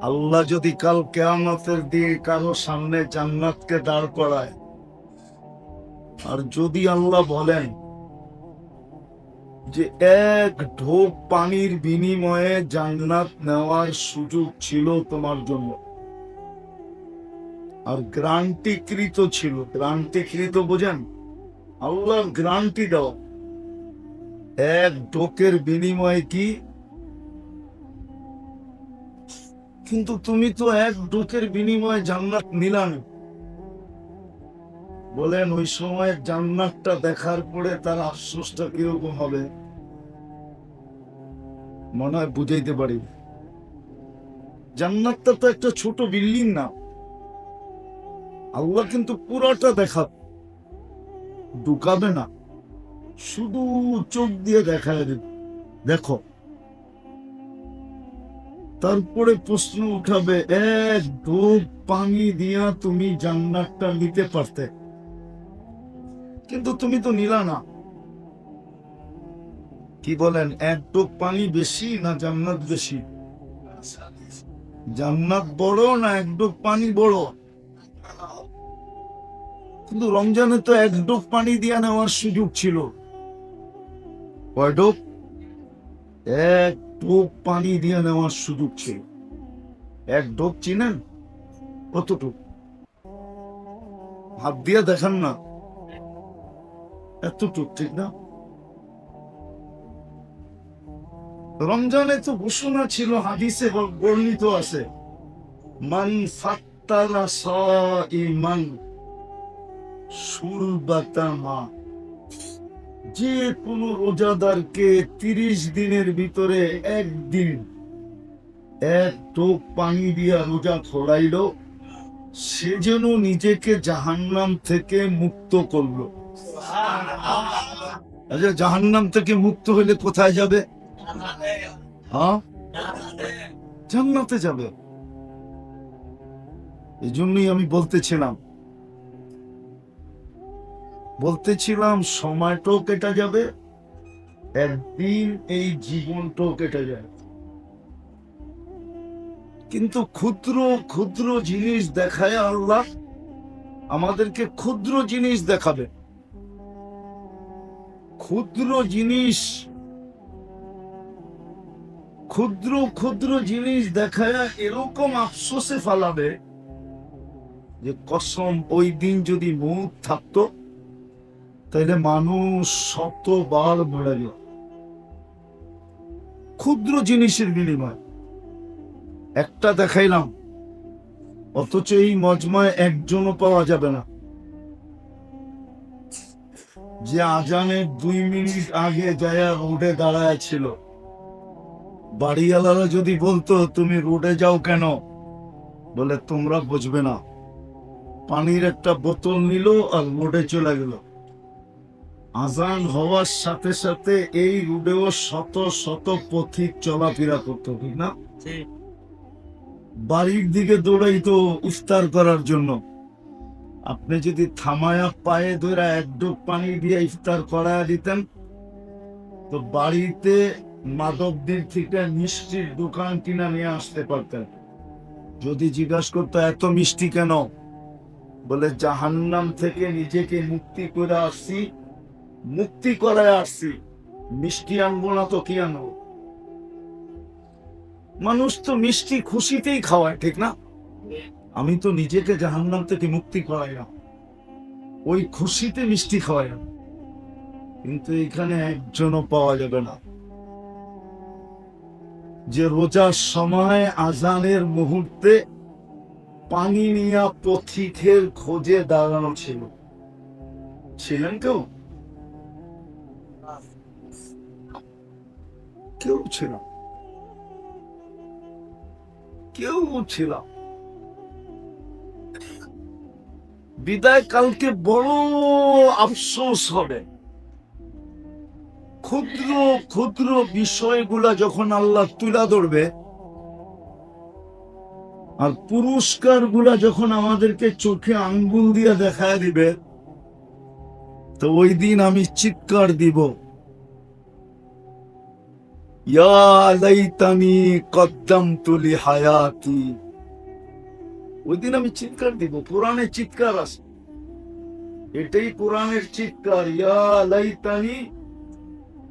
আল্লাহ যদি কাল কিয়ামতের দিন কারো সামনে জান্নাতকে দাঁড় করায়, আর যদি আল্লাহ বলেন যে এক ঢোক পানির বিনিময়ে জান্নাত নেওয়ার সুযোগ ছিল তোমার জন্য, আর গ্রান্টিকৃত ছিল, গ্রান্টিকৃত বোঝেন, আল্লাহ গ্রান্টি দাও এক ঢোকের বিনিময়ে কি, কিন্তু তুমি তো এক ঢোকের বিনিময়ে জান্নাত নিলা না। বলেন ওই সময় জান্নাতটা দেখার পরে তার আফসোসটা কিরকম হবে? মনে হয় বুঝাইতে পারি। জান্নাতটা তো একটা ছোট বিল্ডিং না, আল্লাহ কিন্তু পুরোটা ঢুকাবে না, শুধু চোখ দিয়ে দেখায় দেবে, দেখো। তারপরে প্রশ্ন উঠাবে, এক ঢোক পানি দিয়া তুমি জান্নাতটা নিতে পারতে, কিন্তু তুমি তো নিলা না। কি বলেন, এক ঢোক পানি বেশি না জান্নাত বেশি? জান্নাত বড় না এক ঢোক পানি বড়? কিন্তু রমজানে তো এক ঢোক পানি দিয়া নেওয়ার সুযোগ ছিল। কয় ঢোক? এক ঢোক পানি দিয়ে নেওয়ার সুযোগ ছিল। এক ঢোক চিনেন কতটুক? হাত দিয়ে দেখান না, এতটুক, ঠিক না? রমজানে তো ঘোষণা ছিল, হাদিসে বর্ণিত আছে, মান ফাত্তারা সাইমান শুরবাতা মা, যে কোন রোজাদারকে 30 দিনের ভিতরে একদিন এক ঢোক পানি দিয়া রোজা খোলাইল, সে যেন নিজেকে জাহান্নাম থেকে মুক্ত করলো। আচ্ছা, জাহান্নাম থেকে মুক্ত হইলে কোথায় যাবে? হ্যাঁ, জান্নাতে যাবে। এই জন্যই আমি বলতেছিলাম সময়টাও কেটে যাবে, একদিন এই জীবনটাও কেটে যাবে। কিন্তু ক্ষুদ্র ক্ষুদ্র জিনিস দেখায় আল্লাহ আমাদেরকে, ক্ষুদ্র জিনিস দেখাবে, ক্ষুদ্র জিনিস, ক্ষুদ্র ক্ষুদ্র জিনিস দেখায় এরকম আফসোসে ফালাবে যে কসম, ওই দিন যদি মৌত থাকতো তাইলে মানুষ শতবার মরে গেল। ক্ষুদ্র জিনিসের বিনিময় একটা দেখাইলাম, অথচ এই মজমায় একজনও পাওয়া যাবে না যে আজানের 2 মিনিট আগে যায়া রোডে দাঁড়ায় ছিল। বাড়িওয়ালারা যদি বলতো তুমি রোডে যাও কেন, বলে তোমরা বুঝবে না, পানির একটা বোতল নিল আর রোডে চলে গেল। আজান হওয়ার সাথে সাথে এই রোডেও শত শত পথিক চলাফেরা করতো, ঠিক না? বাড়ির দিকে দৌড়াইতো ইফতার করার জন্য। আপনি যদি থামায়া পায়ে ধরে এক ঢোক পানি দিয়ে ইফতার করায় দিতেন, তো বাড়িতে মাদকদের থেকে মিষ্টির দোকান কিনা নিয়ে আসতে পারতেন। যদি জিজ্ঞাসা করতো এত মিষ্টি কেন, বলে জাহান্নাম থেকে নিজেকে মুক্তি করে আসছি, মুক্তি করায় আসছি, মিষ্টি আনবো না তো কি আনবো? মানুষ তো মিষ্টি খুশিতেই খাওয়ায়, ঠিক না? আমি তো নিজেকে জাহান্নাম থেকে মুক্তি করাই না, ওই খুশিতে মিষ্টি খাওয়াই না। কিন্তু এখানে একজনও পাওয়া যাবে না যে রোজার সময় আজানের মুহূর্তে পানি নিয়া পথিকের খোঁজে দাঁড়ানো ছিল। ছিলেন কেউ? কেউ ছিল, কেউ ছিল। বিদায় কালকে বড় আফসোস হবে। ক্ষুদ্র ক্ষুদ্র বিষয়গুলা যখন আল্লাহ তুলা ধরবে, আর পুরস্কার গুলা যখন আমাদেরকে চোখে আঙ্গুল দিয়ে দেখায় দিবে, তো ওই দিন আমি চিৎকার দিব, ইয়া লাইতানি কদ্দামতু লিহায়াতি। ওই দিন আমি চিৎকার দিব, কোরআনের চিৎকার আছে, এটাই কোরআনের চিৎকার, ইয়া লাইতানি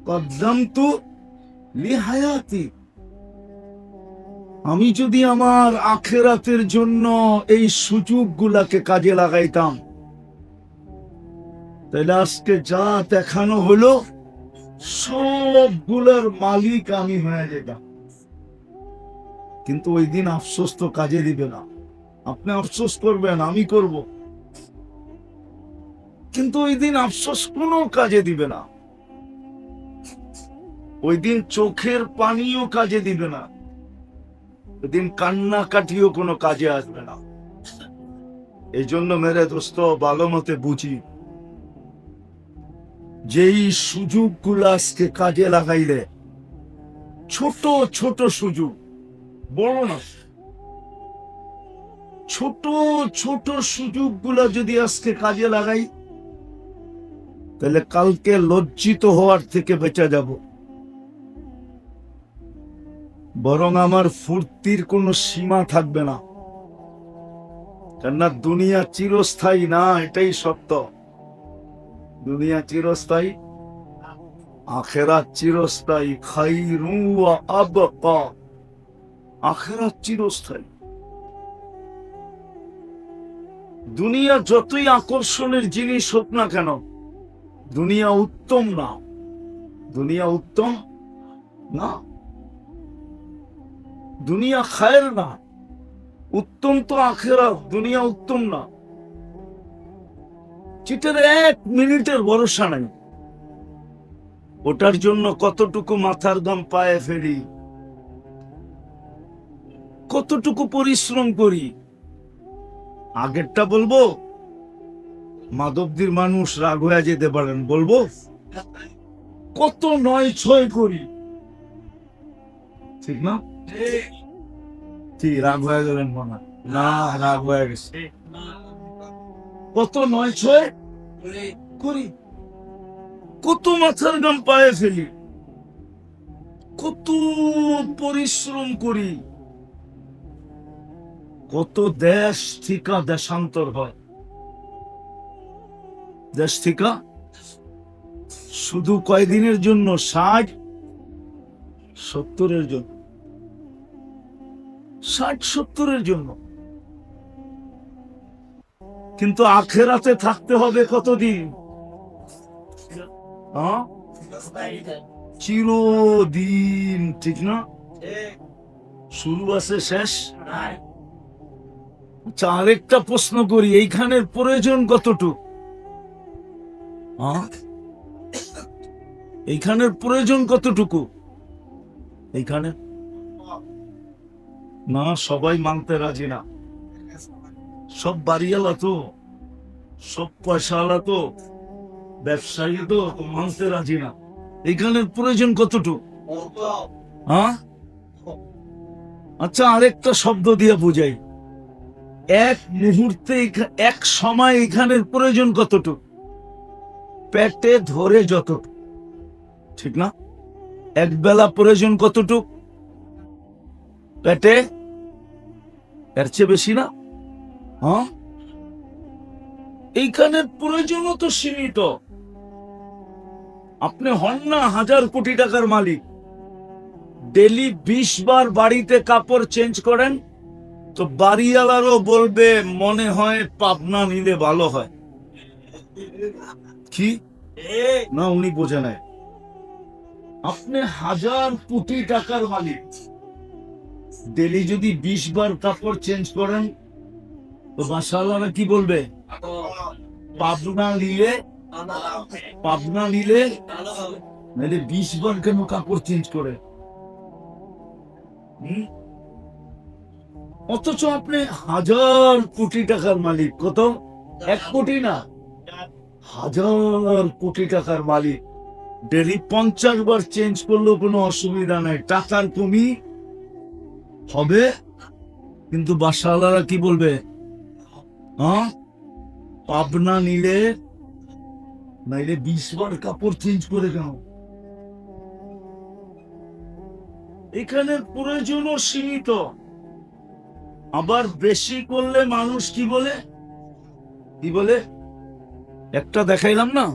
কদ্দামতু লিহায়াতি। আমি যদি আমার আখিরাতের জন্য এই সুযোগগুলাকে কাজে লাগাইতাম, তাহলে আজকে যা দেখানো হলো সবগুলোর মালিক আমি হয়ে যেতাম। কিন্তু ওই দিন আফসোস তো কাজে দিবে না। আপনি আফসোস করবেন, আমি করব, কিন্তু ওই দিন আফসোস কোনো কাজে দিবে না। ওই দিন চোখের পানিও কাজে দিবে না, ওই দিন কান্নাকাটিও কোনো কাজে আসবে না। এই জন্য মেরে দোস্ত ভালো মতে বুঝি, যেই সুযোগগুলো আজকে কাজে লাগাইলে, ছোট ছোট সুযোগ, বড় না, ছোট ছোট সুযোগগুলো যদি আজকে কাজে লাগাই, তাহলে কালকে লজ্জিত হওয়ার থেকে বেঁচে যাব। বরং আমার ফুর্তির কোনো সীমা থাকবে না, কেননা দুনিয়া চিরস্থায়ী না, এটাই সত্য। দুনিয়া চিরস্থায়ী, আখিরাত চিরস্থায়ী, খায়রুন ওয়া আবকা। আখিরাত চিরস্থায়ী। দুনিয়া যতই আকর্ষণের জিনিস হোক না কেন, দুনিয়া উত্তম না, দুনিয়া উত্তম না, দুনিয়া খায়ের না, উত্তম তো আখিরাত, দুনিয়া উত্তম না। যেটার 1 মিনিটের ভরসা নাই, ওটার জন্য কতটুকু মাথার দাম পায়ে ফেলি, কতটুকু পরিশ্রম করি। আগেরটা বলবো, মাধবদীর মানুষ রাগ হয়ে যেতে পারেন, বলবো কত 9-6 করি, ঠিক না? ঠিক, রাগ হয়ে গেলেন মনে না? রাগ হয়ে গেছে। কত 9-6 করি, কত মাথার গাম পায়ে ফেলি, কত পরিশ্রম করি, কত দেশ থেকে দেশান্তর হয়, দেশ থেকে শুধু কয়দিনের জন্য, 60-70-এর জন্য, 60-70-এর জন্য। কিন্তু আখেরাতে থাকতে হবে কতদিন? চিরদিন, ঠিক না? শুরু আছে, শেষ। আচ্ছা, আরেকটা প্রশ্ন করি, এইখানের প্রয়োজন কতটুকু? এইখানের প্রয়োজন কতটুকু? এইখানে না, সবাই মানতে রাজি না। সব বাড়িওয়ালা তো, সব পয়সাওয়ালা তো, ব্যবসায়ী তো মানতে রাজি না। এইখানের প্রয়োজন কতটুকু? আচ্ছা, আরেকটা শব্দ দিয়ে বুঝাই, এক মুহূর্তে, এক সময় এখানের প্রয়োজন কতটুকু? পেটে ধরে যতটুকু, ঠিক না? এক বেলা প্রয়োজন কতটুকু পেটে? এর চেয়ে বেশি না? এইখানের প্রয়োজনও তো সীমিত। আপনি হন না 1000 কোটি টাকার মালিক, ডেলি 20 বার বাড়িতে কাপড় চেঞ্জ করেন, তো বাড়িওয়ালারও বলবে মনে হয় পাবনা নিলে ভালো হয়। কি না, উনি বোঝে নাই। আপনি 1000 কোটি টাকার মালিক, ডেলি যদি 20 বার কাপড় চেঞ্জ করেন, তো বাসাওয়ালারা কি বলবে? পাবনা নিলে, পাবনা নিলে, নাহলে 20 বার কেন কাপড় চেঞ্জ করে? অথচ আপনি 1000 কোটি টাকার মালিক। কত? 1 কোটি না, 1000 কোটি টাকার মালিক। ডেলি 50 বার চেঞ্জ করলেও কোনো অসুবিধা নাই, টাকার কমি হবে। কিন্তু বাসাওয়ালারা কি বলবে? পাবনা নিলে, নাইলে 20 বার কাপড় চেঞ্জ করে দাও। এখানের প্রয়োজনও সীমিত। আবার বেশি করলে মানুষ কি বলে, কি বলে? একটা দেখাইলাম না,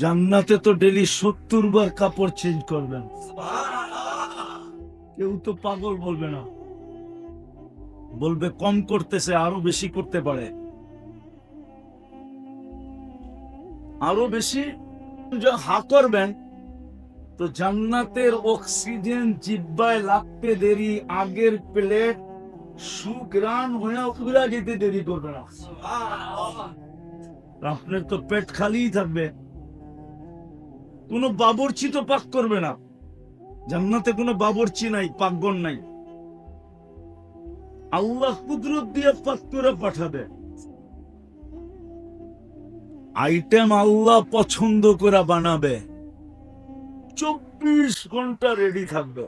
জান্নাতে তো ডেলি 70 বার কাপড় চেঞ্জ করবেন। কেউ তো পাগল বলবে না, বলবে কম করতেছে, আরো বেশি করতে পারে, আরো বেশি। যা হা করবেন তো জান্নাতের অক্সিজেন জিব্বায় লাগতে দেরি, আগের প্লেট সুগ্রান হয়ে উড়া যেতে দেরি করবে না। আপনার তো পেট খালিই থাকবে, কোনো বাবুর্চি তো পাক করবে না। জান্নাতে কোনো বাবুর্চি নাই, পাকঘর নাই। আল্লাহ কুদরত দিয়ে পাক করে পাঠাবে। আইটেম আল্লাহ পছন্দ করে বানাবে, 24 ঘন্টা রেডি থাকবে।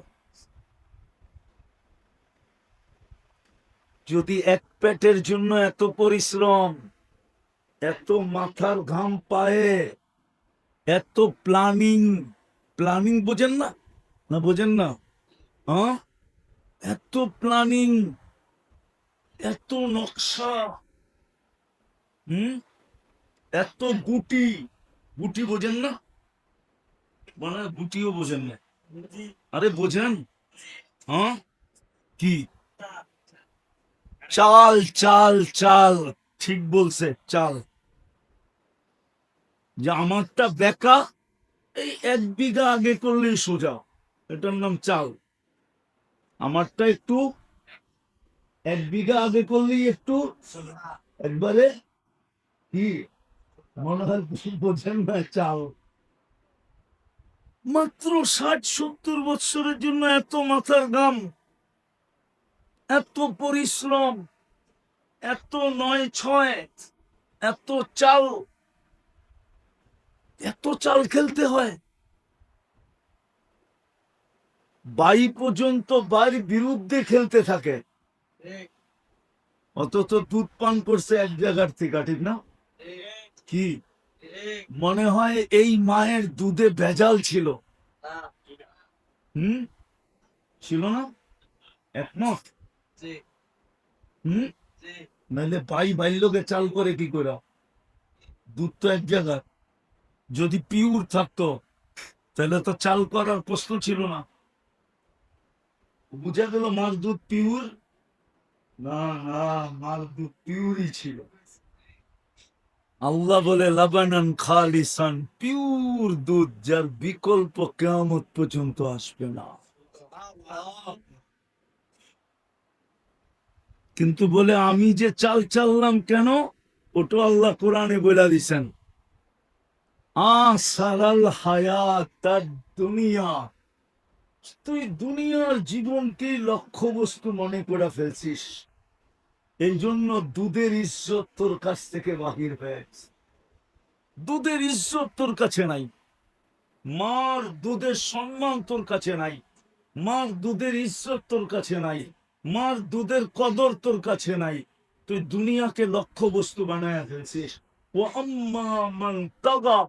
যদি এক পেটের জন্য এত পরিশ্রম, এত মাথার ঘাম পায়ে, এত প্ল্যানিং, প্ল্যানিং বোঝেন না? না বোঝেন না? হ্যাঁ, এত প্ল্যানিং, এত নকশা, এত গুটি, গুটি বোঝেন না? মানে গুটিও বোঝেন না? আরে বোঝেন? হ্যাঁ, কি? চাল চাল চাল, ঠিক বলছে, চাল। যে আমারটা বেকা, এই 1 বিঘা আগে করলেই সোজা, এটার নাম চাল। আমারটা একটু 1 বিঘা আগে করলেই একটু একবারে কি মনে হয়, কিছু বোঝেন না, চাল। মাত্র 60-70 বছরের জন্য এত মাথার ঘাম, এত পরিশ্রম, এত 9-6, এত চাল, এত চাল খেলতে হয়। বাই পর্যন্ত বাড়ির বিরুদ্ধে খেলতে থাকে, অথচ দুধ পান করছে এক জায়গার থেকে, ঠিক না? কি মনে হয় এই মায়ের দুধে ভেজাল ছিল? হুম, ছিল না? একমত? হুম, নাহলে বাই বাইল্যকে চাল করে কি করে? দুধ তো এক জায়গার, যদি পিওর থাকতো তাহলে তো চাল করার প্রশ্ন ছিল না। বুঝা গেল মার দুধ পিওর না? না, মার দুধ পিওরই ছিল। আল্লাহ বলে লাবানান খালিসান, পিওর দুধ, যার বিকল্প কিয়ামত পর্যন্ত আসবে না। কিন্তু বলে আমি যে চাল চাললাম কেন, ওটা আল্লাহ কোরআনে বলে দিছেন, সারাল হায়াত তার দুনিয়া, তুই দুনিয়ার জীবনকে লক্ষ্য বস্তু মনে করে ফেলছিস, এই জন্য দুধের ইজ্জত তোর কাছ থেকে বাহির হয়েছে। দুধের ইজ্জত তোর কাছে নাই, মার দুধের সম্মান তোর কাছে নাই, মার দুধের ইজ্জত তোর কাছে নাই, মার দুধের কদর তোর কাছে নাই। তুই দুনিয়াকে লক্ষ্য বস্তু বানায় ফেলছিস। ও আম্মা মান তাগা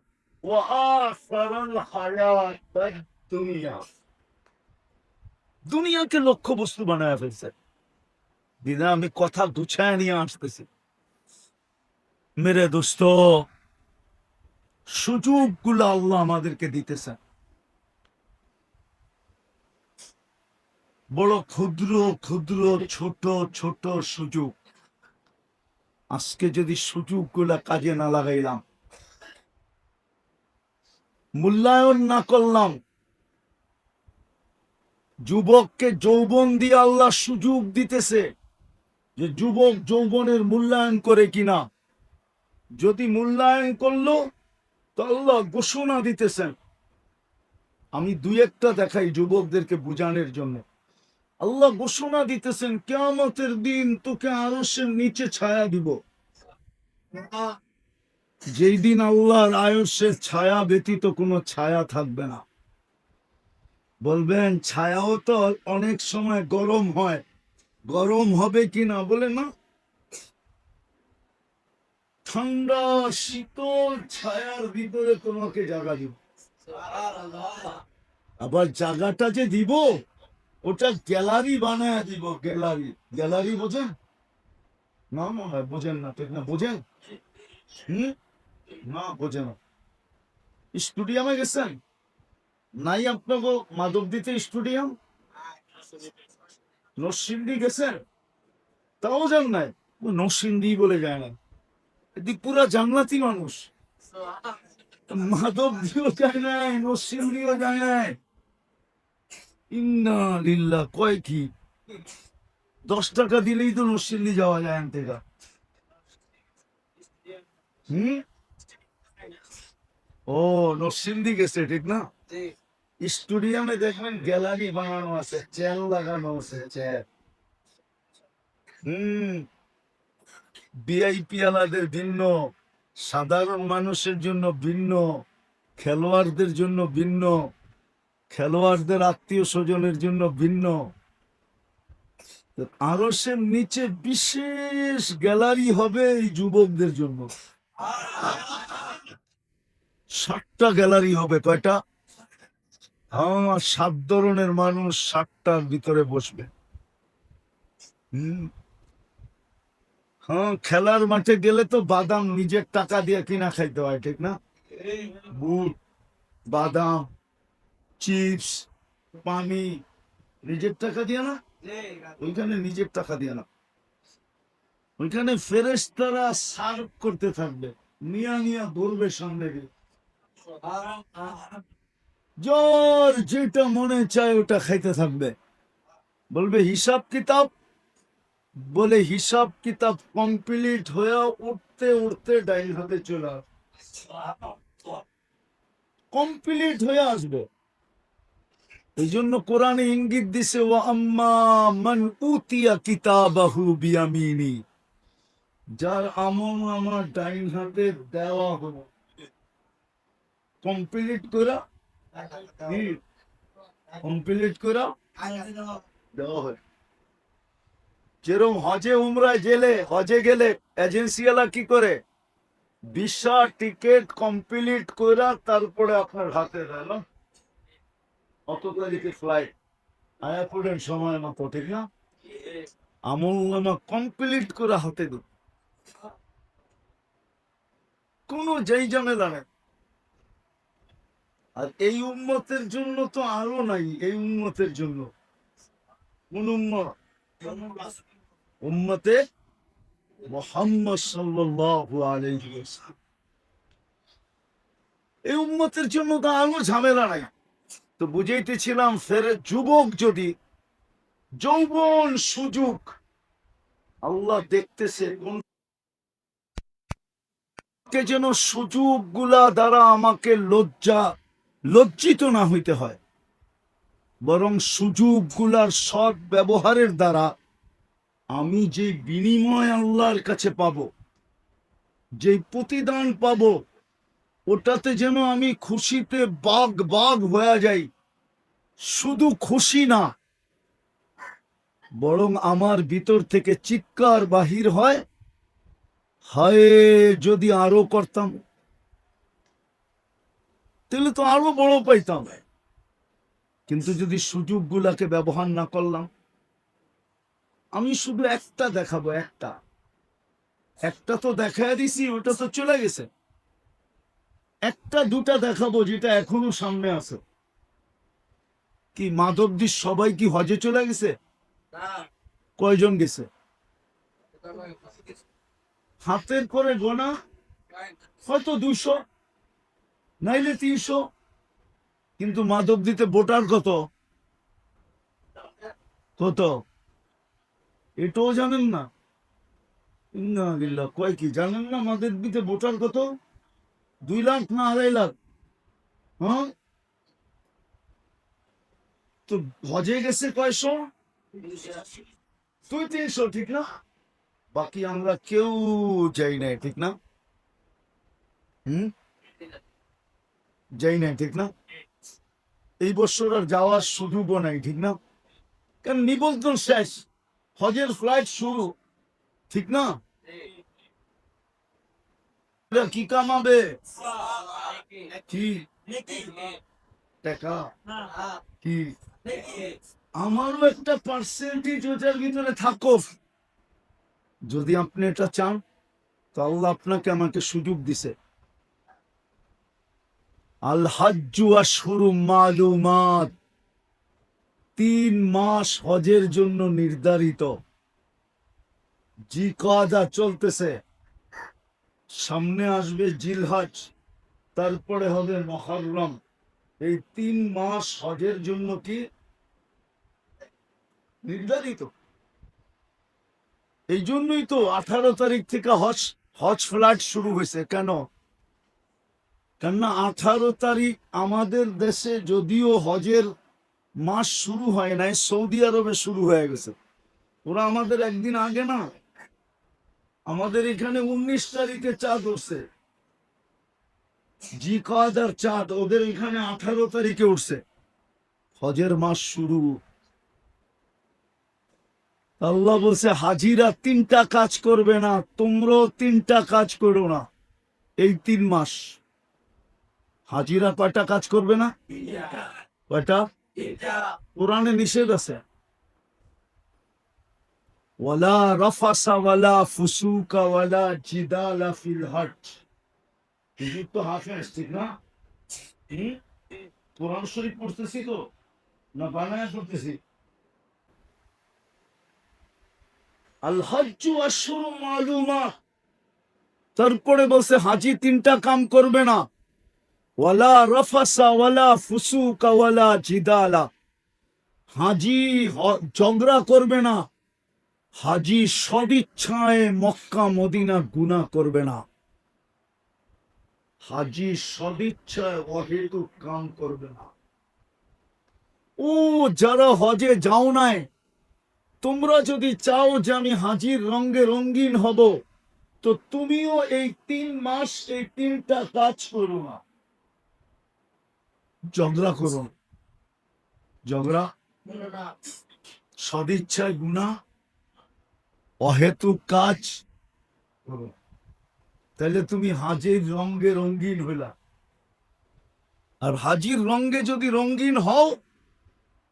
ওয়া আসারাল হায়াত দুনিয়া, দুনিয়াকে লক্ষ্য বস্তু বানায় ফেলছে। দিদা আমি কথা গুছায় নিয়ে আসতেছি। মেরে দোস্ত, সুযোগগুলো আল্লাহ আমাদেরকে দিতেছে, বড় ক্ষুদ্র ক্ষুদ্র ছোট ছোট সুযোগ। আজকে যদি সুযোগগুলা কাজে না লাগাইলাম, মূল্যায়ন না করলাম, যুবককে যৌবন দিয়ে আল্লাহ সুযোগ দিতেছে যে যুবক যৌবনের মূল্যায়ন করে কিনা। যদি মূল্যায়ন করলো তো আল্লাহ ঘোষণা দিতেছেন, আমি 2-1টা দেখাই যুবকদেরকে বুঝানোর জন্য। আল্লাহ ঘোষণা দিতেছেন কিয়ামতের দিন তোকে আরশের নিচে ছায়া দিব। যেই দিন আল্লাহর আরশের ছায়া ব্যতীত কোনো ছায়া থাকবে না। বলবেন ছায়াও তো অনেক সময় গরম হয়, গরম হবে কিনা? বলে না, ঠান্ডা শীতল ছায়ার ভিতরে তোমাকে জাগা দিব। আবার জায়গাটা যে দিব ওটা গ্যালারি বানায় দিব, গ্যালারি। গ্যালারি বোঝেন না? মনে হয় বোঝেন না, ঠিক না? বোঝেন? হুম, না বোঝে না। স্টুডিয়ামে গেছেন? নাই আপনাকে মাধবদীতে স্টুডিয়াম? নরসিংদী গেছেন? তাও যান নাই? ও নরসিংদী বলে যায় না, এদিক পুরা জান্নাতি মানুষ। মাধবদীও যায় নাই, নরসিংদীও যায় নাই। ইন্না লিল্লাহ, কয় কি? 10 টাকা দিলেই তো নরসিংদী যাওয়া যায় এখান থেকে। হুম, ও নরসিংদী গেছে, ঠিক না? স্টুডিয়ামে দেখবেন গ্যালারি বানানো আছে, চেয়ার লাগানো আছে, চেয়ার। হুম, ভিআইপি আলাদের ভিন্ন, সাধারণ মানুষের জন্য ভিন্ন, খেলোয়াড়দের জন্য ভিন্ন, খেলোয়াড়দের আত্মীয় স্বজনের জন্য ভিন্ন। আরো সে নিচে বিশেষ গ্যালারি হবে এই যুবকদের জন্য। 7টা গ্যালারি হবে। কয়টা? হ্যাঁ, 7 ধরনের মানুষ 7টার ভিতরে বসবে। হুম, হ্যাঁ, খেলার মাঠে গেলে তো বাদাম নিজের টাকা দিয়ে কিনা খাইতে হয়, ঠিক না? বুট, বাদাম, চিপস, পানি নিজের টাকা দিয়ে না। ওইখানে নিজের টাকা দিয়ে না, ওইখানে ফেরেশতারা সার্ভ করতে থাকবে, নিয়া নিয়া ধরবে সামনে দিয়ে। জ্বর যেটা মনে চায় ওটা খাইতে থাকবে। বলবে হিসাব কিতাব, বলে হিসাব কিতাব কমপ্লিট হয়ে উঠতে উঠতে ডাইন হাতে চলে কমপ্লিট হয়ে আসবে। এই জন্য কোরআনে ইঙ্গিত দিছে, ওয়া আম্মা মান উতিয়া কিতাবাহু বিয়ামিনি, যার আমল আমার ডাইন হাতে দেওয়া হলো, কমপ্লিট করা, কমপ্লিট করা দেওয়া হয়। যেরকম হজে উমরায় গেলে, হজে গেলে এজেন্সিওয়ালা কি করে, ভিসা টিকিট কমপ্লিট করা তারপরে আপনার হাতে দেয় না? অত তারিখে ফ্লাইট, আয়া পড়েন সময় মতো, ঠিক না? আমল নামা কমপ্লিট করে হাতে দিন, কোনো যেই ঝামেলা নেই। আর এই উম্মতের জন্য তো আরো নাই, এই উম্মতের জন্য। কোন উম্মত? উম্মতে মুহাম্মদ সাল্লাল্লাহু আলাইহি ওয়াসাল্লাম। এই উম্মতের জন্য তো আরো ঝামেলা নাই। তো বুঝাইতেছিলাম, ফের যুবক যদি, যৌবন সুযোগ, আল্লাহ দেখতেছে কোন যেন সুযোগ গুলা দ্বারা আমাকে লজ্জিত না হইতে হয়, বরং সুযোগ গুলার সৎ ব্যবহারের দ্বারা আমি যে বিনিময় আল্লাহর কাছে পাবো, যে প্রতিদান পাবো, ওটাতে যেন আমি খুশিতে বাগ বাগ হয়ে যাই। শুধু খুশি না, বরং আমার ভিতর থেকে চিৎকার বাহির হয়, হায় যদি আরো করতাম, তাহলে তো আরো বড় পাইতাম। কিন্তু যদি সুযোগগুলাকে ব্যবহার না করলাম, আমি শুধু একটা দেখাবো, একটা একটা তো দেখায় দিছি, ওটা তো চলে গেছে। একটা দুটা দেখাবো যেটা এখনো সামনে আছে। কি মাধবদীর সবাই কি হজে চলে গেছে? কয়জন গেছে? হাতের করে গোনা, হয়তো 200, নাইলে 300। কিন্তু মাধবদীতে ভোটার কত? কত? এটাও জানেন না? ইন্না লিল্লাহ, কয় কি জানেন না মাধবদীতে ভোটার কত? 2 লাখ না 2.5 লাখ? হ্যাঁ, তো হজে গেছে কয়শো? 200-300, ঠিক না? বাকি আমরা কেউ যাই নাই, ঠিক না? হুম, যাই নাই, ঠিক না? এই বছর আর যাওয়ার সুযোগও নাই, ঠিক না? কারণ নিবন্ধন শেষ, হজের ফ্লাইট শুরু, ঠিক না? এরা কি কামাবে? কি টাকা? কি আমারও একটা পার্সেন্টেজ ওটার ভিতরে থাকো। যদি আপনি এটা চান তো আল্লাহ আপনাকে আমাকে সুযোগ দিছে। আল হাজ্জু আশহুরুম মালুমাত, 3 মাস হজের জন্য নির্ধারিত। জিকাদা চলতেছে, সামনে আসবে জিলহজ, তারপরে হবে মুহররম। এই 3 মাস হজের জন্য কি নির্ধারিত। এই জন্যই তো 18 তারিখ থেকে হজ হজ ফ্লাইট শুরু হয়েছে। কেন? কেননা 18 তারিখ আমাদের দেশে যদিও হজের মাস শুরু হয় নাই, সৌদি আরবে শুরু হয়ে গেছে। ওরা আমাদের একদিন আগে না, আমাদের এখানে 19 তারিখে চাঁদ উঠছে, জিকাদার চাঁদ ওদের এখানে 18 তারিখে উঠছে। হজের মাস শুরু। আল্লাহ বলছে হাজিরা 3টা কাজ করবে না, তোমরাও 3টা কাজ করো না এই 3 মাস। হাজিরা কয়টা কাজ করবে না? কয়টা? কোরআনে নিষেধ আছে, ওয়ালা রাফাসা ওয়ালা ফুসুকা ওয়ালা জিদালা ফিল হজ। হুজুর তো হাফেজ, ঠিক না? কোরআন শরীফ পড়তেছি তো, না বানায় পড়তেছি? আল হজ্জু আশহুরুম মালুমাত, তারপরে বলছে হাজি 3টা কাম করবে না, ওয়ালা রাফাসা ওয়ালা ফুসুকা ওয়ালা জিদালা। হাজি ঝগড়া করবে না, হাজি সদিচ্ছায় মক্কা মদিনা গুনাহ করবে না, হাজি সদিচ্ছায় অহেতুক কাম করবে না। ও যারা হজে যাও নাই, তোমরা যদি চাও যে আমি হাজির রঙে রঙিন হব, তো তুমিও এই 3 মাস এই 3টা কাজ করো না। ঝগড়া করো, ঝগড়া সদিচ্ছায় গুনাহ, অহেতুক কাজ করো। তাহলে তুমি হাজির রঙে রঙিন হইলা। আর হাজির রঙে যদি রঙিন হও,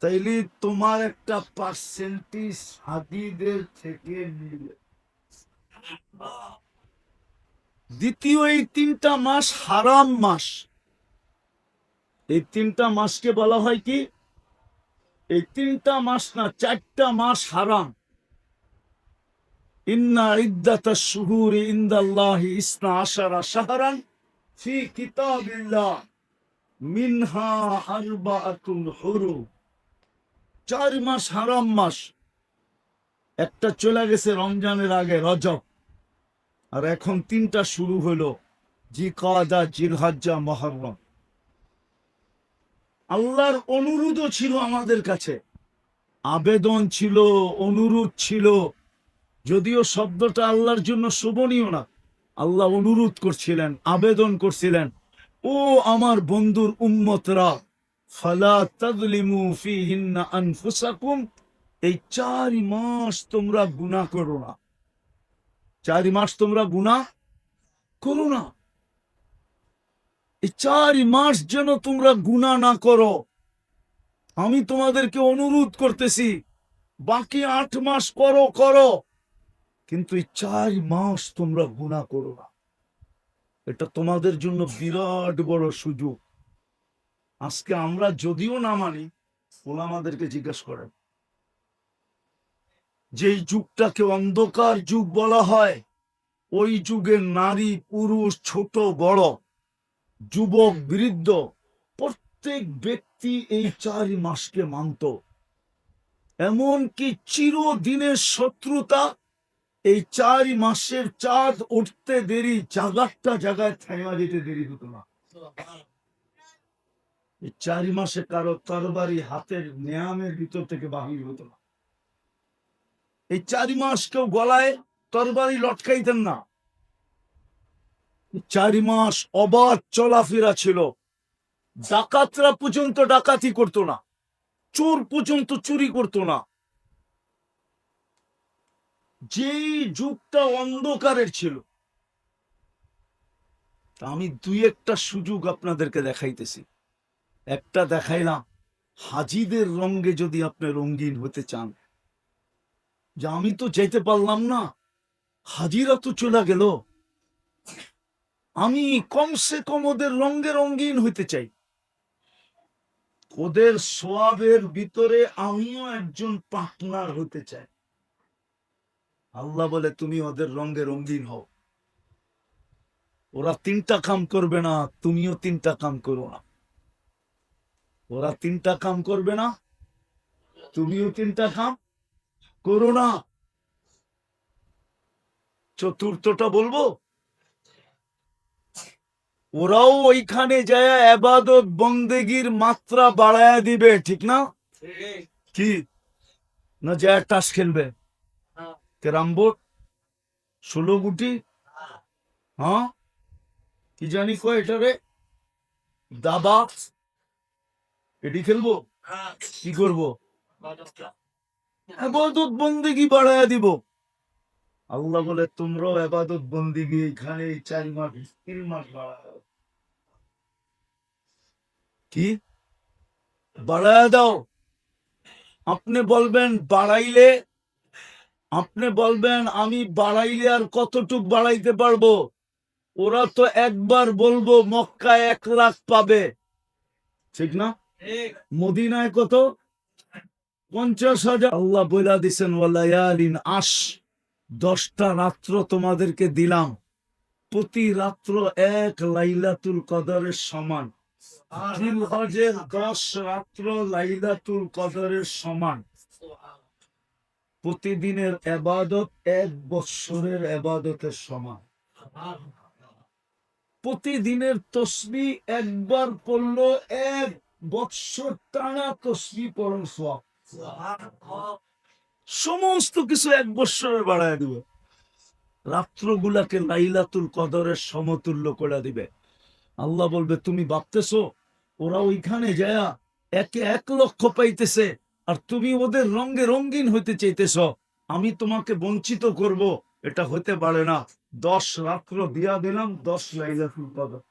তাইলে তোমার একটা পার্সেন্টেজ হাজিদের থেকে নিবে। দ্বিতীয়, এই 3টা মাস হারাম মাস। এই 3টা মাসকে বলা হয় কি? এই 3টা মাস না, 4টা মাস হারাম। ইন্না ইদ্দাতাশ শুহুরি ইনদাল্লাহি 12 শাহরান ফি কিতাবিল্লাহ মিনহা আরবাআতুন হুরুম। 4 মাস হারাম মাস। একটা চলে গেছে রমজানের আগে, রজব, আর এখন 3টা শুরু হলো, জিকাদা, জিলহজ্জা, মুহররম। আল্লাহর অনুরোধও ছিল আমাদের কাছে, আবেদন ছিল, অনুরোধ ছিল। যদিও শব্দটা আল্লাহর জন্য শোভনীয় না, আল্লাহ অনুরোধ করছিলেন, আবেদন করছিলেন, ও আমার বন্ধুর উম্মতরা, ফালা তাযলিমু ফীহিন্না আনফুসাকুম, এই 4 মাস তোমরা গুনাহ করো না। 4 মাস তোমরা গুনাহ করো না। এই 4 মাস যেন তোমরা গুনাহ না করো, আমি তোমাদেরকে অনুরোধ করতেছি। বাকি 8 মাস করো করো, কিন্তু এই 4 মাস তোমরা গুনাহ করো না। এটা তোমাদের জন্য বিরাট বড় সুযোগ। আজকে আমরা যদিও না মানি, ওলামাদেরকে জিজ্ঞেস করেন, যেই যুগটাকে অন্ধকার যুগ বলা হয়, ওই যুগের নারী পুরুষ ছোট বড় যুবক বৃদ্ধ প্রত্যেক ব্যক্তি এই 4 মাসকে মানত। এমনকি চিরদিনের শত্রুতা এই 4 মাসের চাঁদ উঠতে দেরি, জাগারটা জায়গায় থেমা যেতে দেরি হতো না। এই 4 মাসে কারো তরবারি হাতের নেয়ামের ভিতর থেকে বাহির হতো না। এই 4 মাস কেউ গলায় তরবারি লটকাইতেন না। 4 মাস অবাধ চলাফেরা ছিল। ডাকাতরা পর্যন্ত ডাকাতি করতো না, চোর পর্যন্ত চুরি করতো না। যেই যুগটা অন্ধকারের ছিল, আমি 2-1টা সুযোগ আপনাদেরকে দেখাইতেছি। একটা দেখাইলাম, হাজিদের রঙে যদি আপনি রঙিন হতে চান, যে আমি তো যেতে পারলাম না, হাজিরা তো চলে গেল, আমি কমসে কম ওদের রঙে রঙিন হইতে চাই, ওদের সোয়াবের ভিতরে আমিও একজন পার্টনার হতে চাই। আল্লাহ বলে তুমি ওদের রঙে রঙিন হও। ওরা 3টা কাম করবে না, তুমিও 3টা কাম করো না। ওরা 3টা কাম করবে না, তুমিও 3টা কাম করো না। চতুর্থটা বলবো, ওরাও ওইখানে যায় ইবাদত বন্দেগীর মাত্রা বাড়ায় দিবে, ঠিক না? কি না যায় টাস খেলবে, ক্যারাম বোর্ড, 16 গুটি, হ্যাঁ কি জানি কয় এটারে, দাবা, এটি খেলবো, কি করবো, ইবাদত বন্দেগী বাড়ায় দিব। আল্লাহ বলে তোমরাও ইবাদত বন্দেগী এখানে 4 মাস 3 মাস বাড়ায়, কি বাড়ায় দাও। আপনি বলবেন বাড়াইলে, আপনি বলবেন আমি বাড়াইলে আর কতটুক বাড়াইতে পারবো, ওরা তো একবার বলবো মক্কায় 1 লাখ পাবে, ঠিক না? মদিনায় কত, 50,000। আল্লাহ বইলা দিছেন ওয়ালায়ালিন আশ, 10টা রাত্র তোমাদেরকে দিলাম, প্রতি রাত্র 1 লাইলাতুল কদরের সমান। জিলহজের 10 রাত্র লাইলাতুল কদরের সমান। প্রতিদিনের ইবাদত 1 বৎসরের ইবাদতের সমান। প্রতিদিনের তসবিহ একবার পড়লো 1 বৎসর টানা তসবিহ পড়ার সওয়াব। সমস্ত কিছু 1 বৎসরে বাড়ায় দিবে, রাত্রগুলাকে লাইলাতুল কদরের সমতুল্য করে দিবে। আল্লাহ বলবে তুমি ভাবতেছো ওরা ওইখানে যায়া 1 লক্ষ পাইতেছে আর তুমি ওদের রঙে রঙিন হইতে চাইতেছ, আমি তোমাকে বঞ্চিত করব, এটা হতে পারে না। 10 রাত্র দিয়া দিলাম 10 লাইলাতুল কদর।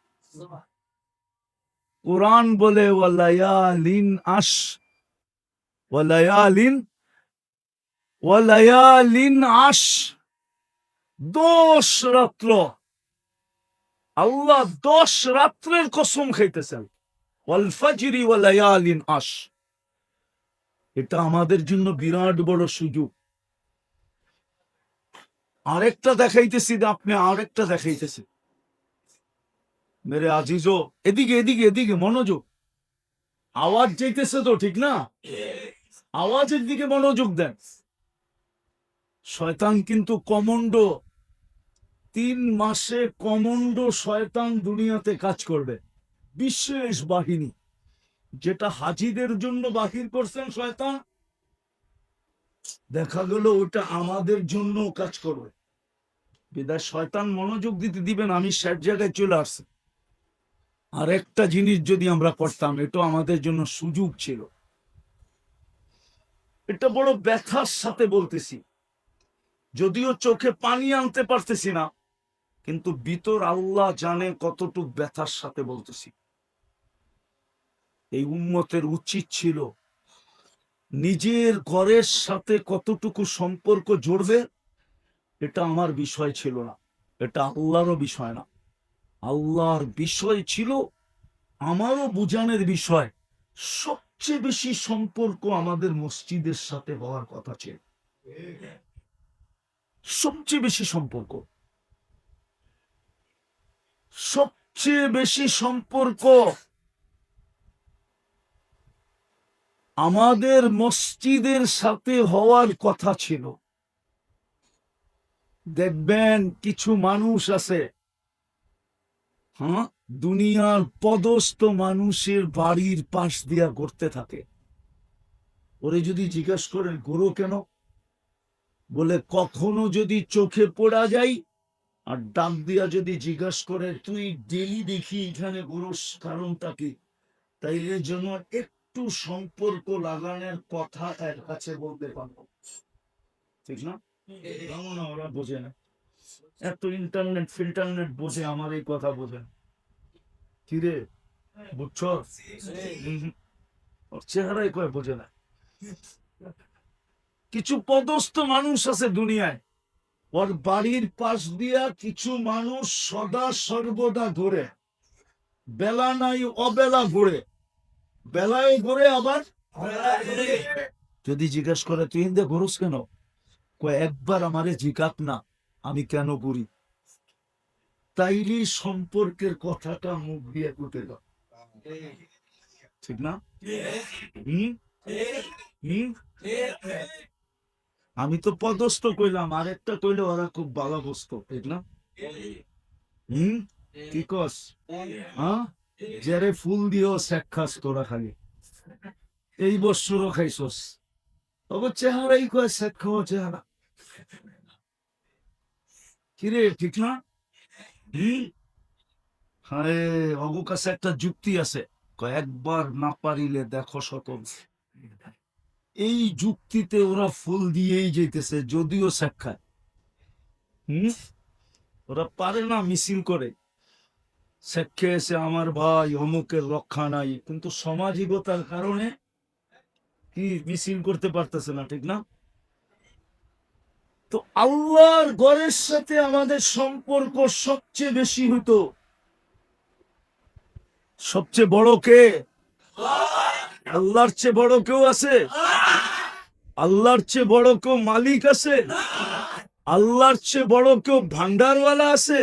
কোরআন বলে ওয়ালায়ালিন আশ, ওয়ালায়ালিন, ওয়ালায়ালিন আশ, 10 রাত্র। আল্লাহ 10 রাত্রের কসম খাইতেছেন, ওয়াল ফাজরি ওয়ালায়ালিন আশ। এটা আমাদের জন্য বিরাট বড় সুযোগ। আরেকটা দেখাইতেছি, আপনি আরেকটা দেখাইতেছি মেরে আজিজো, এদিকে এদিকে এদিকে মনোযোগ, আওয়াজ যাইতেছে তো, ঠিক না? আওয়াজের দিকে মনোযোগ দেন। শয়তান কিন্তু কমান্ডো, 3 মাসে কমান্ডো শয়তান দুনিয়াতে কাজ করবে, বিশেষ বাহিনী, যেটা হাজিদের জন্য বাহির করছেন শয়তান, দেখা গেল ওটা আমাদের জন্য কাজ করবে। বিদায় শয়তান মনোযোগ দিতে দিবেন, আমি 60 জায়গায় চলে আসছি। আর একটা জিনিস যদি আমরা করতাম, এটা আমাদের জন্য সুযোগ ছিল। এটা বড় ব্যথার সাথে বলতেছি, যদিও চোখে পানি আনতে পারতেছি না, কিন্তু ভিতর আল্লাহ জানে কতটুক ব্যথার সাথে বলতেছি। এই উম্মতের উচিত ছিল নিজের ঘরের সাথে কতটুকু সম্পর্ক জড়বে, এটা আমার বিষয় ছিল না, এটা আল্লাহরও বিষয় না। আল্লাহর বিষয় ছিল, আমারও বুঝানোর বিষয়। সবচেয়ে বেশি সম্পর্ক আমাদের মসজিদের সাথে হওয়ার কথা ছিল, সবচেয়ে বেশি সম্পর্ক, সবচেয়ে বেশি সম্পর্ক আমাদের মসজিদের সাথে হওয়ার কথা ছিল। দেখবেন কিছু মানুষ আছে, হ্যাঁ, দুনিয়ার পদস্থ মানুষের বাড়ির পাশ দিয়া করতে থাকে। ওরে যদি জিজ্ঞাসা করেন গরু কেন, বলে কখনো যদি চোখে পড়া যায়, আর ডাক দিয়া যদি জিজ্ঞাসা করে তুই ডেলি দেখি এখানে গরুর কারণটা কি, তাইলে জন্য একটু সম্পর্ক লাগানোর কথা এর কাছে বলতে পারবো, ঠিক না? এমন ওরা বোঝে না, এত ইন্টারনেট ফিল্টারনেট বোঝে, আমার এই কথা বোঝে না। কিরে বুঝছ? ওর চেহারাই কয় বোঝে না। কিছু পদস্থ মানুষ আছে দুনিয়ায়, ওর বাড়ির পাশ দিয়া কিছু মানুষ সদা সর্বদা ঘুরে, বেলা নাই অবেলা ঘুরে, বেলায় ঘুরে আবার যদি জিজ্ঞেস করে তুই ইন্দে ঘুরস কেন, কয় একবার আমারে জিজ্ঞাপ না আমি কেন ঘুরি, তাইলে সম্পর্কের কথাটা মুখ দিয়ে উঠে গেল। ঠিক না? হম হম আমি তো পদস্থ কইলাম, আরেকটা কইলে ওরা খুব ভালো বসতো। ঠিক না? হম কি কস? হ্যাঁ, যারে ফুল দিও শেখ খাস তোরা খালি এই বছরও খাইছস, তবে চেহারাই কয় শেখ খাওয়া চেহারা। কিরে ঠিক না? হম আরে অগু কাছে একটা যুক্তি আছে, কয় একবার না পারিলে দেখো সকল। এই যুক্তিতে ওরা ফুল দিয়েই যেতেছে যদিও শেখ খায়। হম ওরা পারে না, মিছিল করে শেখে এসে আমার ভাই অমুকের রক্ষা নাই, কিন্তু সামাজিকতার কারণে কি মিছিল করতে পারতেছে না। ঠিক না? তো আল্লাহর ঘরের সাথে আমাদের সম্পর্ক সবচেয়ে বেশি হতো। সবচেয়ে বড় কে? আল্লাহর চেয়ে বড় কেউ আছে? আল্লাহর চেয়ে বড় কেউ মালিক আছে? আল্লাহর চেয়ে বড় কেউ ভান্ডারওয়ালা আছে?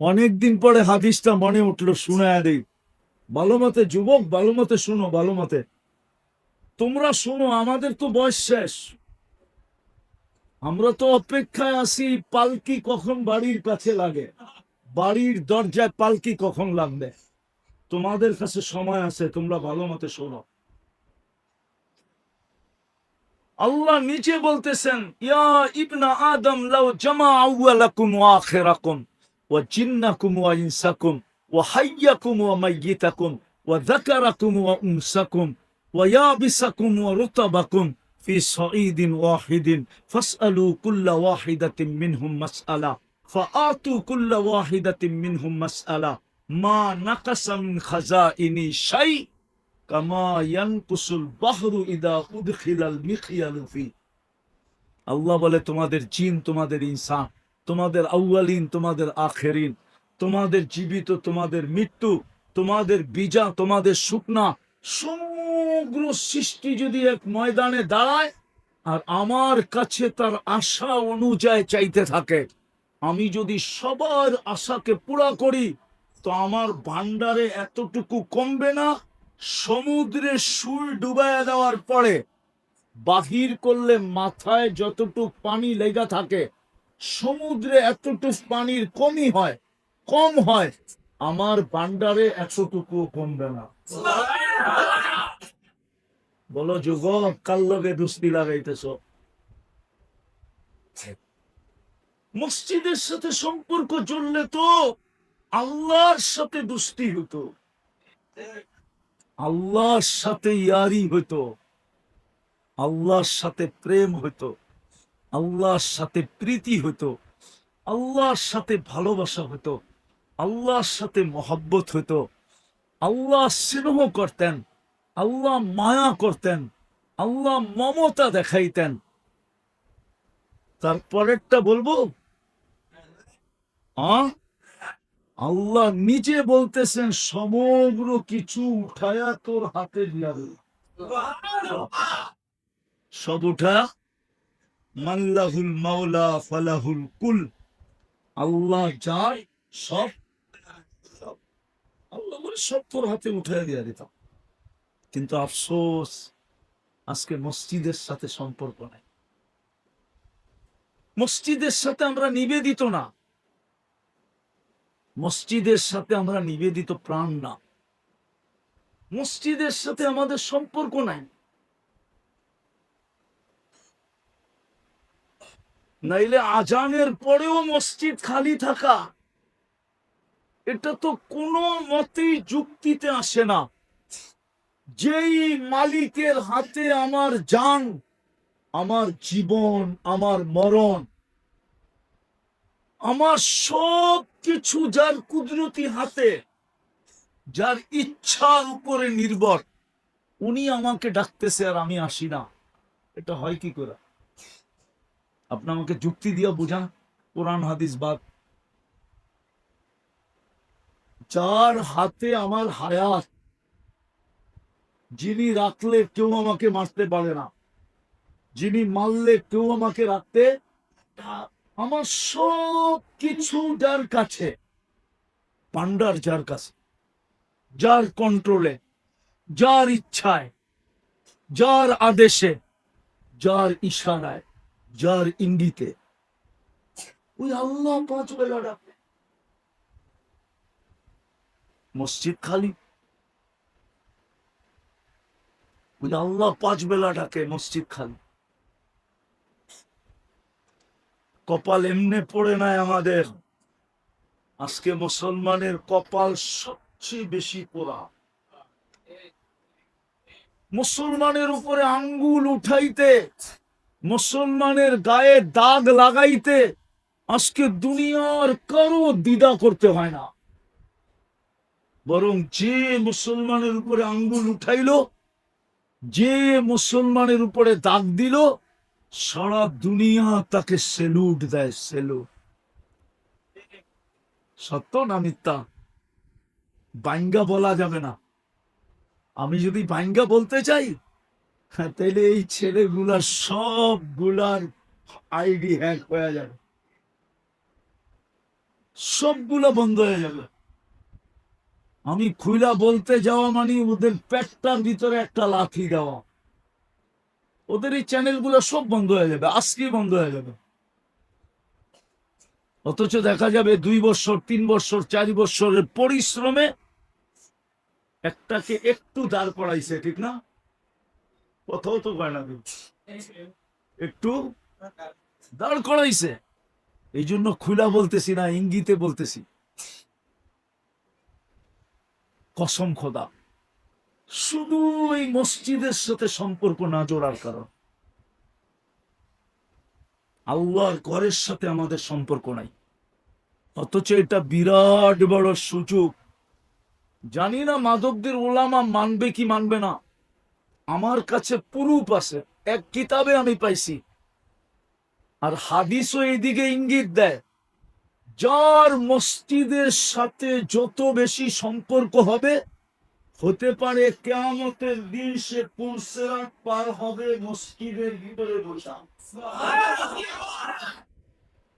অনেকদিন পরে হাদিসটা মনে উঠলো, শুনায়া দেই। ভালো মতে যুবক, ভালো মতে শুনো, ভালো মতে তোমরা শোনো। আমাদের তো বয়স শেষ, আমরা তো অপেক্ষায় আছি পালকি কখন বাড়ির কাছে লাগে, বাড়ির দরজায় পালকি কখন লাগবে। তোমাদের কাছে সময় আছে, তোমরা ভালো মতে শোনো। আল্লাহ নিচে বলতেছেন, ইয়া ইবনা আদম লাউ জামা আউয়ালাকুম ওয়া আখিরাকুম ওয়া জিন্নাকুম ওয়া ইনসাকুম ওয়া হাইয়াকুম ওয়া মাইয়িতাকুম ওয়া যাকারাকুম ওয়া উনসাকুম ওয়া ইয়াবিসাকুম ওয়া রুতাবাকুম ফি সাঈদিন ওয়াহিদিন ফাসআলু কুল্লা ওয়াহিদাতিন মিনহুম মাসআলা ফাআতু কুল্লা ওয়াহিদাতিন মিনহুম মাসআলা মা নাকাসা মিন খাযাইনি শাই কামা ইয়ানকুসুল বাহরু ইদা উদখিলাল মিখয়ালু ফি। আল্লাহ বলে তোমাদের জিন, তোমাদের ইনসান, তোমাদের আউয়ালিন, তোমাদের আখেরিন, তোমাদের জীবিত, তোমাদের মৃত্যু, তোমাদের বীজা, তোমাদের শুকনা, সমগ্র সৃষ্টি যদি এক ময়দানে দাঁড়ায় আর আমার কাছে তার আশা অনুযায়ী চাইতে থাকে, আমি যদি সবার আশাকে পুরা করি তো আমার ভান্ডারে এতটুকু কমবে না। সমুদ্রে সুর ডুবাইয়া দেওয়ার পরে বাহির করলে মাথায় যতটুকু পানি লেগা থাকে, সমুদ্রে এতটুকু পানির কমই হয়, কম হয়, আমার ভান্ডারে এতটুকু কমবে না। বলো যুবক, কার লগে দুস্তি লাগাইতেছ? মসজিদের সাথে সম্পর্ক জড়লে তো আল্লাহর সাথে দুস্তি হতো, আল্লাহর সাথে ইয়ারি হইতো, আল্লাহর সাথে প্রেম হইতো, আল্লাহর সাথে প্রীতি হইতো, আল্লাহর সাথে ভালোবাসা হইতো, আল্লাহর সাথে মহব্বত হইতো। আল্লাহ স্নেহ করতেন, আল্লাহ মায়া করতেন, আল্লাহ মমতা দেখাইতেন। তারপরেরটা বলবো, আল্লাহ নিজে বলতেছেন সমগ্র কিছু উঠায়া তোর হাতে দিয়া দিল। সব উঠা, মাল্লাহুল মাওলা ফালাহুল কুল। আল্লাহ যার সব, আল্লাহ বলে সব তোর হাতে উঠাইয়া দিয়া দিতাম। কিন্তু আফসোস, আজকে মসজিদের সাথে সম্পর্ক নাই, মসজিদের সাথে আমরা নিবেদিত না, মসজিদের সাথে আমরা নিবেদিত প্রাণ না, মসজিদের সাথে আমাদের সম্পর্ক নাই। নাইলে আজানের পরেও মসজিদ খালি থাকা, এটা তো কোনো মতেই যুক্তিতে আসে না। যেই মালিকের হাতে আমার জান, আমার জীবন, আমার মরণ, আমার সব কিছু যার কুদরতি হাতে, যার ইচ্ছার উপরে নির্ভর, উনি আমাকে ডাকতেছে আর আমি আসি না, এটা হয় কি করে? আপনি আমাকে যুক্তি দিয়ে বুঝান, কোরআন হাদিস বাদ। যার হাতে আমার হায়াত, যিনি রাখলে কেউ আমাকে মারতে পারে না, যিনি মারলে কেউ আমাকে রাখতে, আমার সব কিছু যার কাছে, পান্ডার যার কাছে, যার কন্ট্রোলে, যার ইচ্ছায়, যার আদেশে, যার ইশারায়, যার ইঙ্গিতে, ওই আল্লাহ 5 বেলা ডাকে। মসজিদ খালি, ওই আল্লাহ 5 বেলা ডাকে, মসজিদ খালি। কপাল এমনে পড়ে নাই আমাদের, আজকে মুসলমানের কপাল সবচেয়ে বেশি পোড়া। মুসলমানের উপরে আঙ্গুল উঠাইতে, মুসলমানের গায়ে দাগ লাগাইতে আজকে দুনিয়ার কারো দ্বিধা করতে হয় না, বরং যে মুসলমানের উপরে আঙ্গুল উঠাইলো, যে মুসলমানের উপরে দাগ দিল, সারা দুনিয়া তাকে সেলুট দেয়, সেলুট। সত্য না মিথ্যা? বাইঙ্গা বলা যাবে না। আমি যদি বাইঙ্গা বলতে চাই, তাহলে এই ছেলেগুলার সবগুলার আইডি হ্যাক হয়ে যাবে, সবগুলা বন্ধ হয়ে যাবে। আমি খুইলা বলতে যাওয়া মানে ওদের পেটটার ভিতরে একটা লাথি দেওয়া, ওদের এই চ্যানেলগুলো সব বন্ধ হয়ে যাবে, আজকেই বন্ধ হয়ে যাবে। অথচ দেখা যাবে 2 বছর 3 বছর 4 বছরের পরিশ্রমে একটাকে একটু দাঁড় করাইছে, ঠিক না? কোথাও তো কয় না, একটু দাঁড় করাইছে। এই জন্য খুলা বলতেছি না, ইঙ্গিতে বলতেছি। কসম খোদা, শুধু এই মসজিদের সাথে সম্পর্ক না জোড়ার কারণ, আল্লাহর ঘরের সাথে আমাদের সম্পর্ক নাই। অথচ এটা বিরাট বড় সুযোগ। জানি না মাধবদের ওলামা মানবে কি মানবে না, আমার কাছে প্রুফ আছে, এক কিতাবে আমি পাইছি। আর হাদিসও এইদিকে ইঙ্গিত দেয়, যার মসজিদের সাথে যত বেশি সম্পর্ক হবে, হতে পারে কিয়ামতের দিন সে পুলসিরাত পার হবে মসজিদের ভিতরে বসা।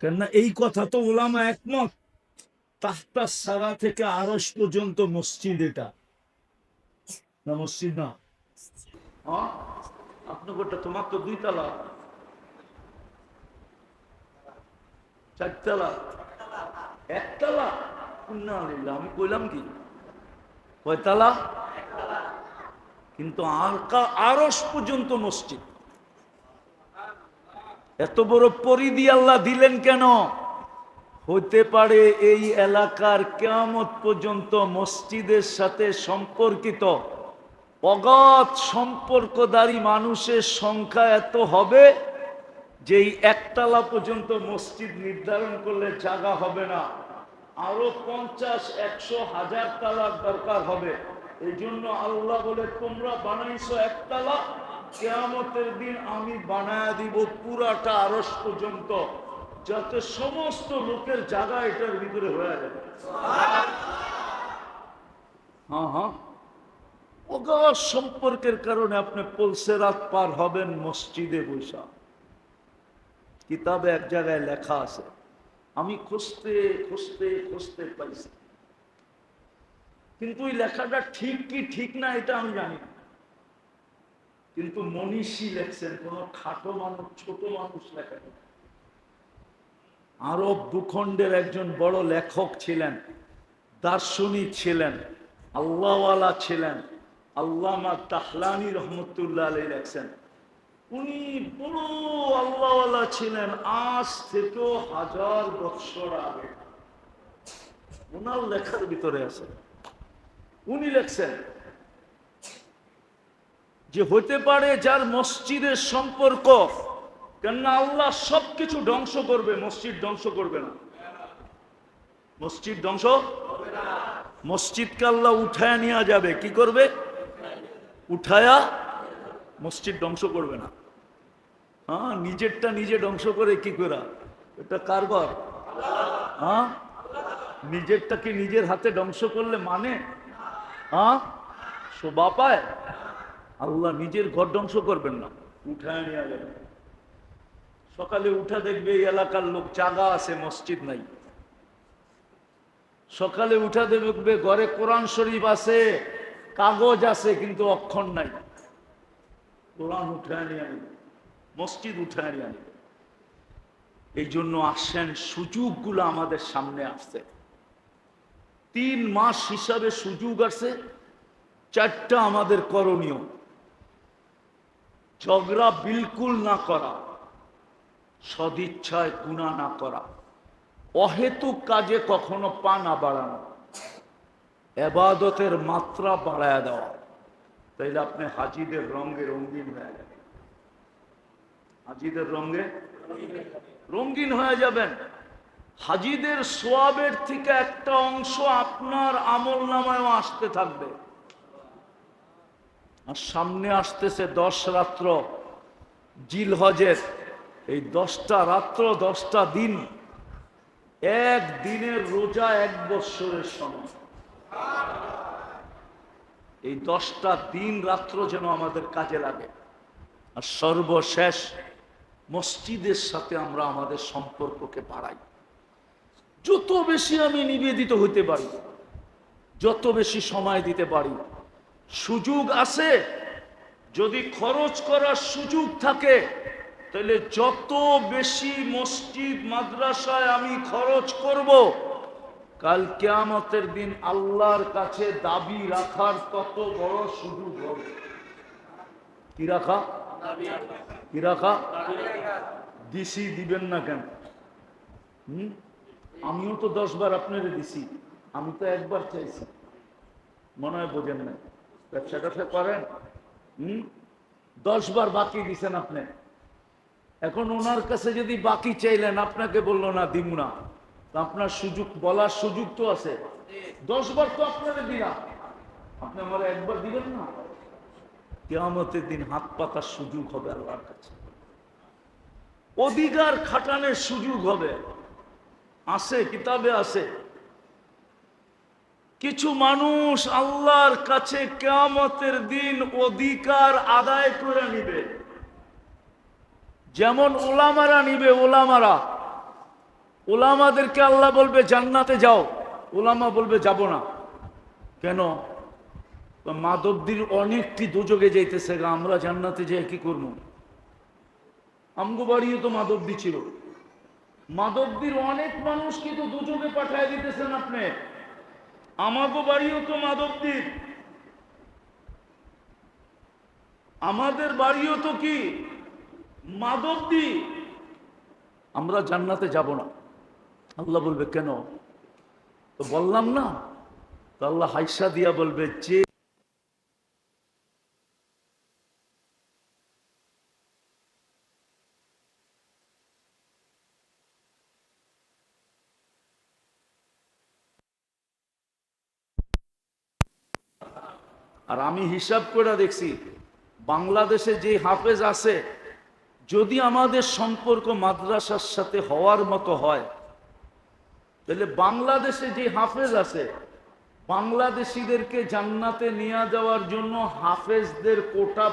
কেননা এই কথা তো ওলামা একমত, তাহতা সারা থেকে আরশ পর্যন্ত মসজিদ, এটা না মসজিদ না? আপনার তোমার তো 2 তলা 4 তলা 1 তলা, আমি কইলাম কি কয় তলা? কিন্তু আরশ পর্যন্ত মসজিদ। এত বড় পরিধি আল্লাহ দিলেন কেন? হতে পারে এই এলাকার কিয়ামত পর্যন্ত মসজিদের সাথে সম্পর্কিত অগাধ সম্পর্কদারী মানুষের সংখ্যা এত হবে যে এই 1 তলা পর্যন্ত মসজিদ নির্ধারণ করলে জায়গা হবে না, আরো 50, 100, 1000 তলার দরকার হবে। এই জন্য আল্লাহ বলে, তোমরা বানাইছো 1 তলা, কিয়ামতের দিন আমি বানায় দিব পুরাটা আরশ পর্যন্ত, যাতে সমস্ত লোকের জায়গা এটার ভিতরে হয়ে যাবে। হ্যাঁ, অগাধ সম্পর্কের কারণে আপনি পুলসিরাত পার হবেন মসজিদে বসা। কিতাবে এক জায়গায় লেখা আছে, আমি খুঁজতে খুঁজতে খুঁজতে পাইছি, কিন্তু ওই লেখাটা ঠিক কি ঠিক না এটা আমি জানি না। কিন্তু মনীষী লেখছেন, কোন খাটো মানুষ, ছোট মানুষ লেখা। আরব ভূখণ্ডের একজন বড় লেখক ছিলেন, দার্শনিক ছিলেন, আল্লাহওয়ালা ছিলেন, আল্লামা তাহলানী রহমতুল্লাহ আলাইহি লেখছেন। উনি বড় আল্লাহওয়ালা ছিলেন, আজ থেকে 1000 বছর আগে। ওনার লেখার ভিতরে আছে, উনি লেখছেন যে হতে পারে যার মসজিদের সম্পর্ক, কেননা আল্লাহ সবকিছু ধ্বংস করবে, মসজিদ ধ্বংস করবে না। মসজিদ ধ্বংস, মসজিদকে আল্লাহ উঠায় নেওয়া যাবে। কি করবে? উঠায়া মসজিদ ধ্বংস করবে না। হ্যাঁ, নিজেরটা নিজে ধ্বংস করে কি করা? এটা কার ঘর? হ্যাঁ, নিজেরটাকে নিজের হাতে ধ্বংস করলে মানে হ্যাঁ শোভা পায়? আল্লাহ নিজের ঘর ধ্বংস করবেন না, উঠায় নিয়ে যাবেন। সকালে উঠা দেখবে এই এলাকার লোক জাগা আছে, মসজিদ নাই। সকালে উঠা দেখবে ঘরে কোরআন শরীফ আছে, কাগজ আছে, কিন্তু অক্ষর নাই। কোরআন উঠায় নিয়ে আনবে, মসজিদ উঠায় নিয়ে আনবে। এই জন্য আসেন, সুযোগগুলো আমাদের সামনে আসছে। 3 মাস হিসাবে সুযোগ আছে, 4টা আমাদের করণীয়। ঝগড়া বিলকুল না করা, সদিচ্ছায় গুনাহ না করা, অহেতুক কাজে কখনো পা না বাড়ানো, ইবাদতের মাত্রা বাড়ায়া দেওয়া। তাইলে আপনি হাজিদের রঙে রঙিন হয়ে যাবেন। হাজিদের রঙে রঙিন হয়ে যাবেন। হাজিদের সোয়াবের থেকে একটা অংশ আপনার আমল নামায়ও আসতে থাকবে। আর সামনে আসতেছে 10 রাত্র জিলহজের। এই 10টা রাত্র, 10টা দিন, এক দিনের রোজা 1 বৎসরের সমান। এই 10টা দিন রাত্র যেন আমাদের কাজে লাগে। আর সর্বশেষ মসজিদের সাথে আমরা আমাদের সম্পর্ককে বাড়াই। যত বেশি আমি নিবেদিত হইতে পারি, যত বেশি সময় দিতে পারি, সুযোগ আছে, যদি খরচ করার সুযোগ থাকে, তাহলে যত বেশি মসজিদ মাদ্রাসায় আমি খরচ করব, কাল কিয়ামতের দিন আল্লাহর কাছে দাবি রাখার তত বড় সুযোগ হবে। কি রাখা? কি রাখা? দিছি, দিবেন না কেন? আমিও তো 10 বার আপনারে দিছি, আমি তো একবার চাইছি। মনে হয় বোঝেন না। ব্যবসাটা করেন, 10 বার বাকি দিছেন আপনি। এখন ওনার কাছে যদি বাকি চাইলেন, আপনাকে বললো না দিব না, তো আপনার সুযোগ, বলার সুযোগ তো আছে। 10 বার তো আপনারা দিলাম, আপনি আমার একবার দিবেন না? কিয়ামতের দিন হাত পাতার সুযোগ হবে আল্লাহর কাছে, অধিকার খাটানোর সুযোগ হবে। আছে, কিতাবে আছে। কিছু মানুষ আল্লাহর কাছে কিয়ামতের দিন অধিকার আদায় করে নিবে, যেমন ওলামারা নিবে। ওলামাদেরকে আল্লাহ বলবে জান্নাতে যাও, ওলামা বলবে যাব না। কেন? মাধবদীর অনেকটি দোজগে যাইতেছে, আমরা জান্নাতে যাই কি করবো? আমগো বাড়িও তো মাধবদী ছিল। মাধবদীর অনেক মানুষ কিন্তু দুযোগে পাঠায় দিতেছেন আপনি। আমাগো বাড়িও তো মাধবদীর, আমাদের বাড়িও তো কি মাধবদী। আমরা জান্নাতে যাব না। আল্লাহ বলবে কেন? তো বললাম না। তো আল্লাহ হাইসা দিয়া বলবে, যে আর আমি হিসাব করে দেখছি, বাংলাদেশে যে হাফেজ আছে, যদি আমাদের সম্পর্ক মাদ্রাসার সাথে হওয়ার মতো হয়, তাহলে বাংলাদেশে যে হাফেজ আছে, বাংলাদেশিদেরকে জান্নাতে নিয়ে যাওয়ার জন্য হাফেজদের কোটা